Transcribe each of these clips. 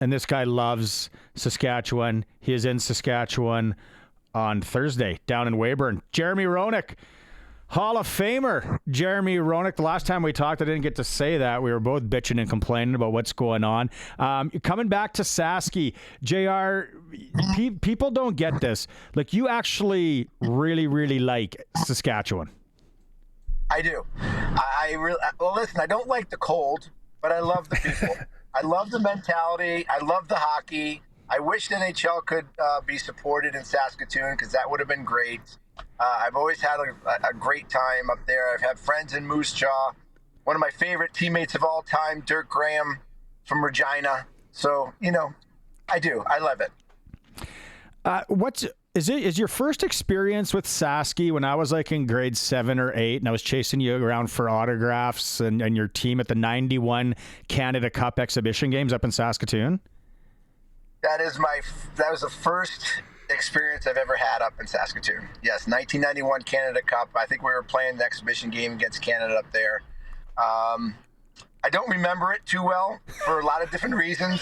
and this guy loves Saskatchewan. He is in Saskatchewan on Thursday down in Weyburn. Jeremy Roenick, Hall of Famer Jeremy Roenick. The last time we talked, I didn't get to say that. We were both bitching and complaining about what's going on. Coming back to Saski, JR, people don't get this. Like, you actually really, really like Saskatchewan. I do. Well, listen, I don't like the cold, but I love the people. I love the mentality. I love the hockey. I wish the NHL could be supported in Saskatoon, because that would have been great. I've always had a great time up there. I've had friends in Moose Jaw. One of my favorite teammates of all time, Dirk Graham from Regina. So, I do. I love it. Is your first experience with Saski when I was like in grade 7 or 8 and I was chasing you around for autographs and your team at the 91 Canada Cup exhibition games up in Saskatoon? That was the first experience I've ever had up in Saskatoon. Yes, 1991 Canada Cup. I think we were playing the exhibition game against Canada up there. I don't remember it too well for a lot of different reasons.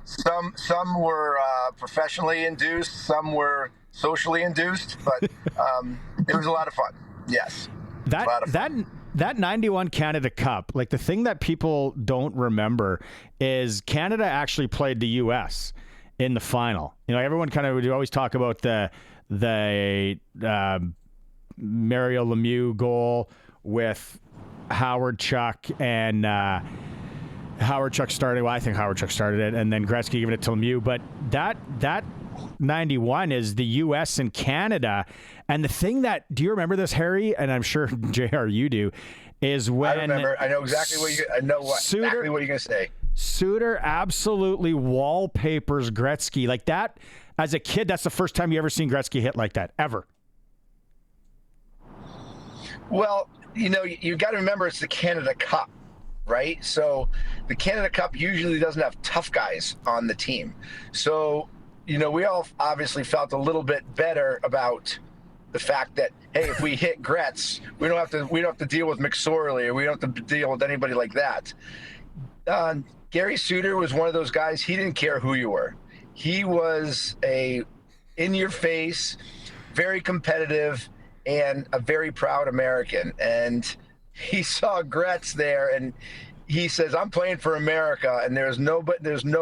Some were professionally induced, some were socially induced, but it was a lot of fun. Yes. That 91 Canada Cup, like, the thing that people don't remember is Canada actually played the US in the final. Everyone kind of would always talk about the Mario Lemieux goal with Howard Chuck and Howard Chuck started. Well, I think Howard Chuck started it, and then Gretzky giving it to Lemieux. But that 91 is the U.S. and Canada. And the thing that, do you remember this, Harry? And I'm sure, JR, you do, is when I remember. I know exactly exactly what you're going to say. Suter absolutely wallpapers Gretzky like that. As a kid, that's the first time you ever seen Gretzky hit like that, ever. Well, you got to remember it's the Canada Cup, right? So the Canada Cup usually doesn't have tough guys on the team. So, we all obviously felt a little bit better about the fact that, hey, if we hit Gretz, we don't have to deal with McSorley, or we don't have to deal with anybody like that. Gary Suter was one of those guys. He didn't care who you were. He was a in-your-face, very competitive, and a very proud American. And he saw Gretz there, and he says, I'm playing for America, and there's no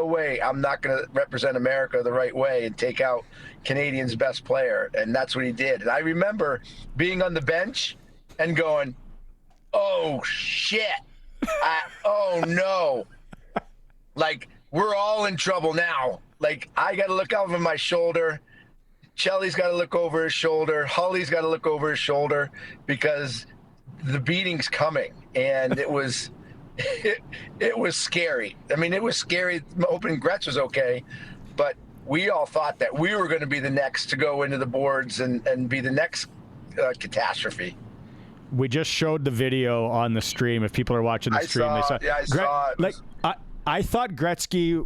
way I'm not going to represent America the right way and take out Canadian's best player. And that's what he did. And I remember being on the bench and going, oh, shit. Oh, no. Like, we're all in trouble now. Like, I got to look over my shoulder. Chelly's got to look over his shoulder. Hully's got to look over his shoulder, because the beating's coming. And it was it was scary. I mean, it was scary. Hoping Gretz was okay, but we all thought that we were going to be the next to go into the boards and be the next catastrophe. We just showed the video on the stream. If people are watching the stream, I saw it. Like, I thought Gretzky,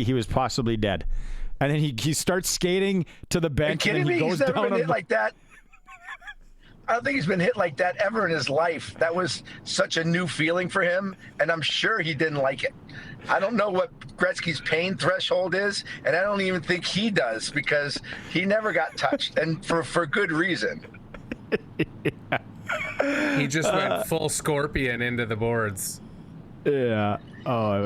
he was possibly dead, and then he starts skating to the bench, and then he goes down on like that. I don't think he's been hit like that ever in his life. That was such a new feeling for him, and I'm sure he didn't like it. I don't know what Gretzky's pain threshold is, and I don't even think he does, because he never got touched, and for good reason. He just went full Scorpion into the boards. Yeah. Oh,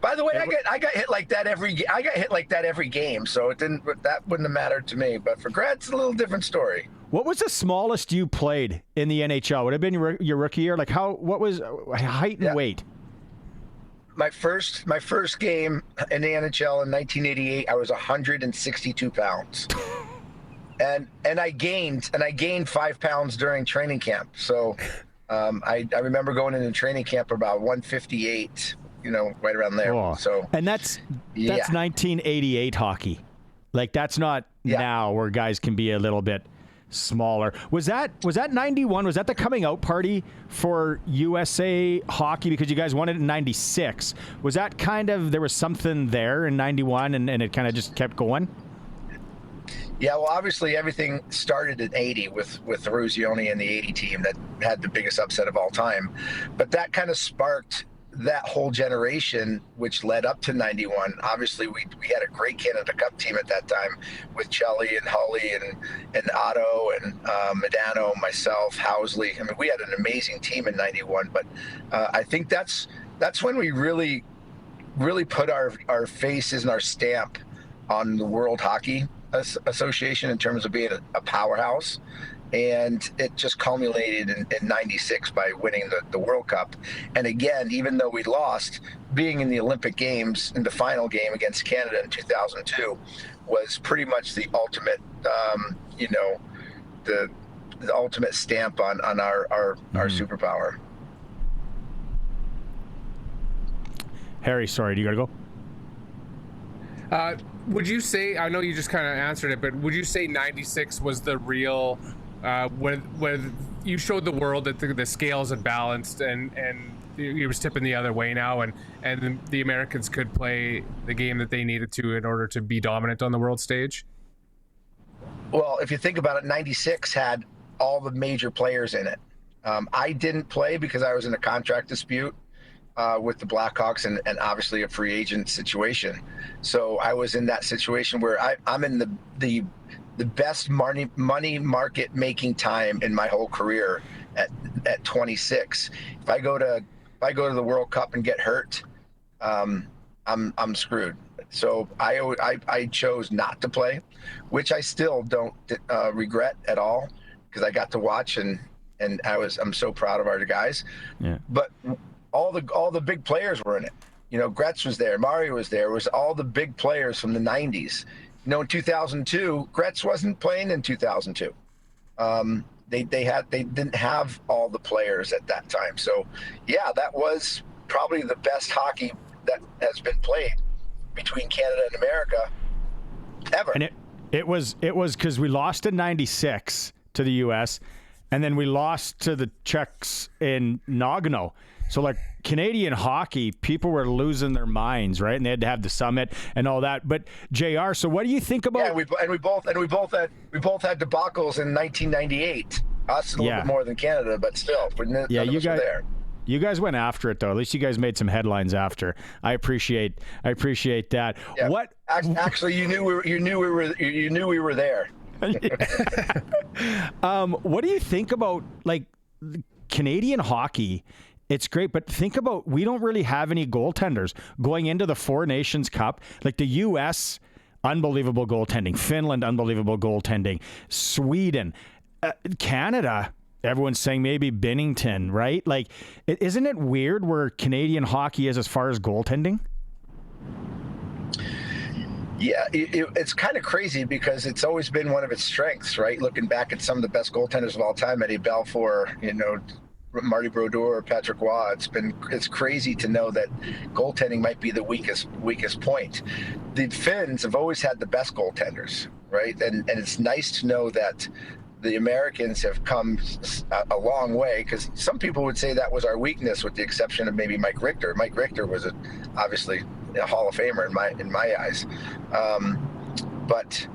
By the way, I got hit like that every game, so that wouldn't have mattered to me. But for Gretz, a little different story. What was the smallest you played in the NHL? Would it have been your rookie year? Like, what was height and weight? My first game in the NHL in 1988, I was 162 pounds. And I gained 5 pounds during training camp. So I remember going into training camp about 158, right around there. Oh. So that's 1988 hockey. Like, that's not now, where guys can be a little bit smaller. Was that 91? Was that the coming out party for USA hockey, because you guys won it in 96? Was that there was something there in 91 and it kind of just kept going? Yeah, well, obviously everything started in 80 with Ruzioni and the 80 team that had the biggest upset of all time. But that kind of sparked that whole generation, which led up to 91, obviously we had a great Canada Cup team at that time with Chelly and Hully and Otto and Medano, myself, Housley. I mean, we had an amazing team in 91, but I think that's when we really put our faces and our stamp on the World Hockey Association in terms of being a powerhouse. And it just culminated in 96 by winning the World Cup. And again, even though we lost, being in the Olympic Games in the final game against Canada in 2002 was pretty much the ultimate, the ultimate stamp on our superpower. Harry, sorry, do you got to go? Would you say, I know you just kind of answered it, but would you say 96 was the real, when you showed the world that the scales had balanced and it was tipping the other way now, and the Americans could play the game that they needed to in order to be dominant on the world stage? Well, if you think about it, 96 had all the major players in it. I didn't play because I was in a contract dispute with the Blackhawks and obviously a free agent situation. So I was in that situation where I'm in the best money market making time in my whole career at 26. If I go to the World Cup and get hurt, I'm screwed. So I chose not to play, which I still don't regret at all, because I got to watch and I'm so proud of our guys. Yeah. But all the big players were in it. Gretz was there, Mario was there. It was all the big players from the 90s. In 2002, Gretz wasn't playing in 2002. They didn't have all the players at that time. So yeah, that was probably the best hockey that has been played between Canada and America ever. And it was because we lost in 96 to the US, and then we lost to the Czechs in Nagano. So like Canadian hockey, people were losing their minds, right? And they had to have the summit and all that. But JR, so what do you think about? Yeah, we both had debacles in 1998. Us a little bit more than Canada, but still, you guys went after it though. At least you guys made some headlines after. I appreciate that. Yeah. What? Actually, you knew we were there. What do you think about like Canadian hockey? It's great, but think about, we don't really have any goaltenders going into the Four Nations Cup. Like the U.S., unbelievable goaltending. Finland, unbelievable goaltending. Sweden, Canada, everyone's saying maybe Binnington, right? Like, isn't it weird where Canadian hockey is as far as goaltending? Yeah, it's kind of crazy because it's always been one of its strengths, right? Looking back at some of the best goaltenders of all time, Eddie Balfour, Marty Brodeur, Patrick Waugh, it's crazy to know that goaltending might be the weakest point. The Finns have always had the best goaltenders, right? And it's nice to know that the Americans have come a long way, because some people would say that was our weakness, with the exception of maybe Mike Richter. Mike Richter was obviously a Hall of Famer in my eyes. But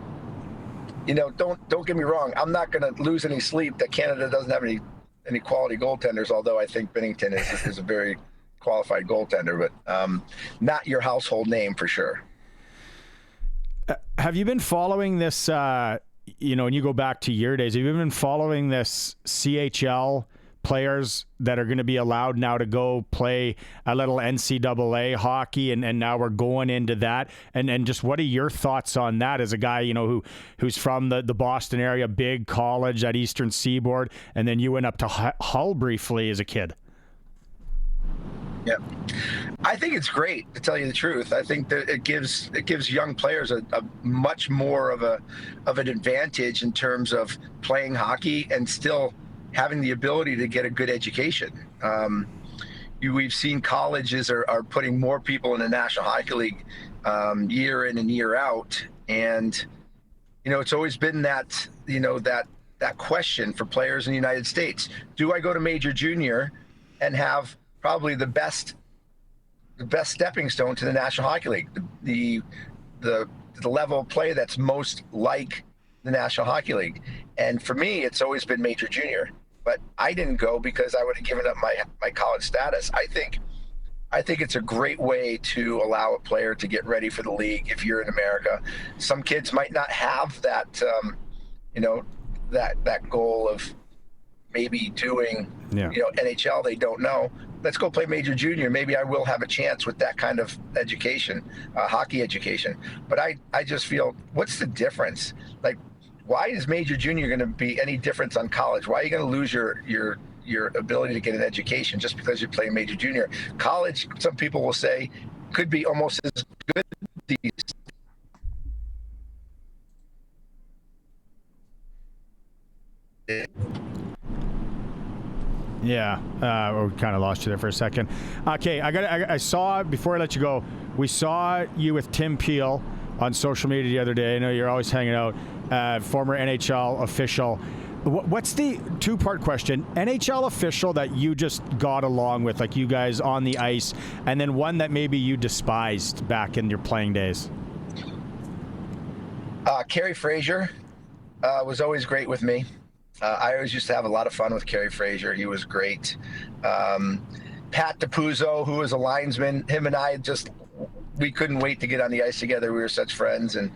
don't get me wrong. I'm not going to lose any sleep that Canada doesn't have any quality goaltenders, although I think Binnington is a very qualified goaltender, but not your household name for sure. Have you been following this, and you go back to your days, have you been following this CHL players that are going to be allowed now to go play a little NCAA hockey, and now we're going into that, and just what are your thoughts on that as a guy who's from the Boston area, big college at Eastern Seaboard, and then you went up to Hull briefly as a kid? Yeah, I think it's great, to tell you the truth. I think that it gives young players a much more of an advantage in terms of playing hockey and still having the ability to get a good education. We've seen colleges are putting more people in the National Hockey League year in and year out, and it's always been that question for players in the United States: do I go to Major Junior and have probably the best stepping stone to the National Hockey League, the level of play that's most like the National Hockey League? And for me, it's always been Major Junior. But I didn't go because I would have given up my college status. I think I think it's a great way to allow a player to get ready for the league if you're in America. Some kids might not have that, that goal of maybe doing, NHL. They don't know. Let's go play major junior. Maybe I will have a chance with that kind of education, hockey education. But I just feel, what's the difference? Like, why is major junior going to be any difference on college? Why are you going to lose your ability to get an education just because you play major junior? College, some people will say, could be almost as good these. Yeah, we kind of lost you there for a second. Okay, I saw, before I let you go, we saw you with Tim Peel on social media the other day. I know you're always hanging out. Former NHL official. What's the two-part question? NHL official that you just got along with, like you guys on the ice, and then one that maybe you despised back in your playing days. Kerry Fraser was always great with me. I always used to have a lot of fun with Kerry Fraser. He was great. Pat DiPuzzo, who was a linesman, him and I we couldn't wait to get on the ice together. We were such friends, and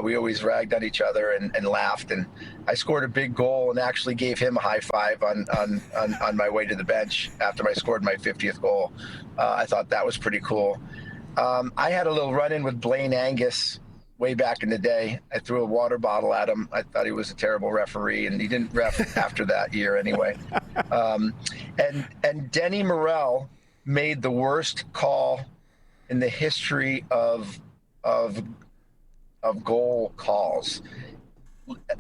we always ragged on each other and laughed. And I scored a big goal and actually gave him a high five on my way to the bench after I scored my 50th goal. I thought that was pretty cool. I had a little run-in with Blaine Angus way back in the day. I threw a water bottle at him. I thought he was a terrible referee, and he didn't ref after that year anyway. And Denny Morrell made the worst call in the history of goal calls.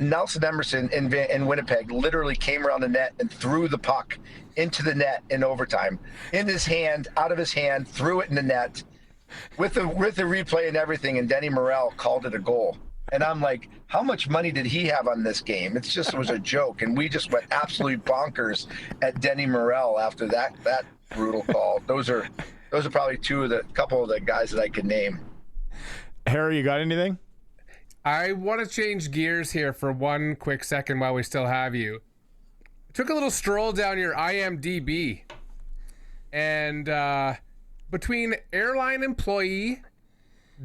Nelson Emerson in Winnipeg literally came around the net and threw the puck into the net in overtime. In his hand, out of his hand, threw it in the net with the replay and everything, and Denny Morrell called it a goal. And I'm like, how much money did he have on this game? It was a joke, and we just went absolutely bonkers at Denny Morrell after that brutal call. Those are probably couple of the guys that I could name. Harry, you got anything? I want to change gears here for one quick second while we still have you. I took a little stroll down your IMDb, and between airline employee,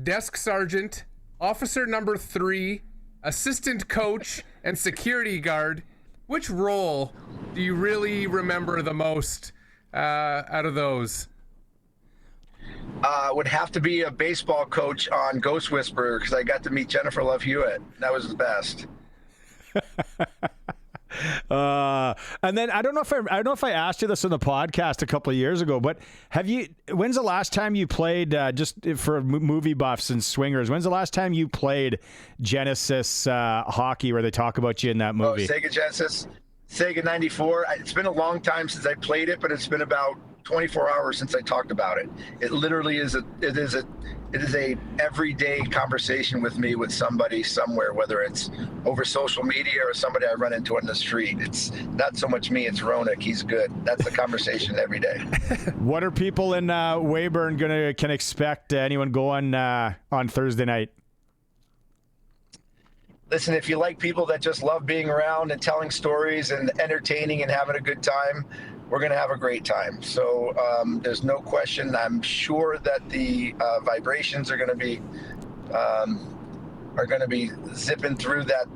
desk sergeant, officer number 3, assistant coach, and security guard, which role do you really remember the most out of those? Would have to be a baseball coach on Ghost Whisperer, because I got to meet Jennifer Love Hewitt. That was the best. And then I don't know if I asked you this in the podcast a couple of years ago, but when's the last time you played, just for movie buffs and swingers, when's the last time you played Genesis hockey, where they talk about you in that movie? Sega Genesis, Sega 94. It's been a long time since I played it, but it's been about 24 hours since I talked about it. It literally is a everyday conversation with me with somebody somewhere, whether it's over social media or somebody I run into on the street. It's not so much me, it's Roenick. He's good. That's the conversation every day. What are people in Weyburn can expect anyone going on Thursday night? Listen, if you like people that just love being around and telling stories and entertaining and having a good time, we're going to have a great time. So there's no question. I'm sure that the vibrations are going to be zipping through that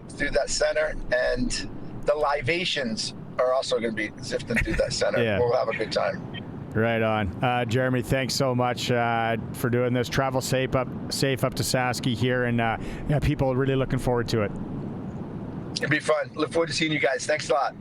through that center, and the libations are also going to be zipping through that center. Yeah. We'll have a good time. Right on. Jeremy, thanks so much for doing this. Travel safe up to Sask here, and people are really looking forward to it. It'll be fun. Look forward to seeing you guys. Thanks a lot.